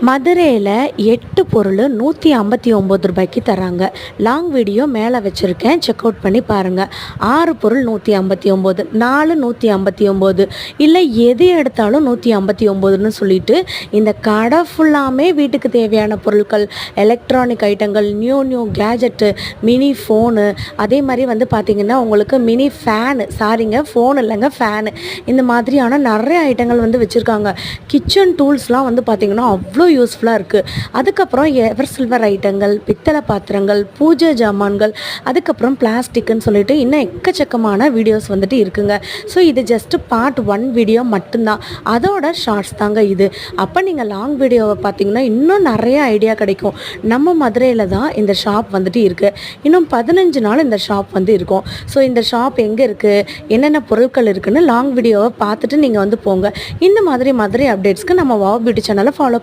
மதுரையில் 8 பொருள் 159 ரூபாய்க்கு தராங்க. லாங் வீடியோ மேலே வச்சுருக்கேன், செக் அவுட் பண்ணி பாருங்கள். 6 பொருள் 159, 4 159, இல்லை எது எடுத்தாலும் 159ன்னு சொல்லிட்டு இந்த கடை ஃபுல்லாமே வீட்டுக்கு தேவையான பொருட்கள், எலக்ட்ரானிக் ஐட்டங்கள், நியூ கேஜெட்டு, மினி ஃபோனு, அதே மாதிரி பார்த்திங்கன்னா உங்களுக்கு மினி ஃபேனு, ஃபோன் இல்லைங்க ஃபேனு, இந்த மாதிரியான நிறைய ஐட்டங்கள் வச்சுருக்காங்க. கிச்சன் டூல்ஸ்லாம் பார்த்திங்கன்னா அவ்வளோ யூஸ்ஃபுல்லாக இருக்குது. அதுக்கப்புறம் எவர் சில்வர் ஐட்டங்கள், பித்தளை பாத்திரங்கள், பூஜை ஜாமான்கள், அதுக்கப்புறம் பிளாஸ்டிக்குன்னு சொல்லிட்டு இன்னும் எக்கச்சக்கமான வீடியோஸ் இருக்குங்க. ஸோ இது ஜஸ்ட்டு பார்ட் 1 வீடியோ மட்டும்தான், அதோட ஷார்ட்ஸ் தாங்க இது. அப்போ நீங்கள் லாங் வீடியோவை பார்த்தீங்கன்னா இன்னும் நிறைய ஐடியா கிடைக்கும். நம்ம மதுரையில் தான் இந்த ஷாப் இருக்குது. இன்னும் 15 நாள் இந்த ஷாப் இருக்கும். ஸோ இந்த ஷாப் எங்கே இருக்குது, என்னென்ன பொருட்கள் இருக்குதுன்னு லாங் வீடியோவை பார்த்துட்டு நீங்கள் போங்க. இந்த மாதிரி மதுரை அப்டேட்ஸ்க்கு நம்ம வாவ் பியூட்டி சேனலை ஃபாலோ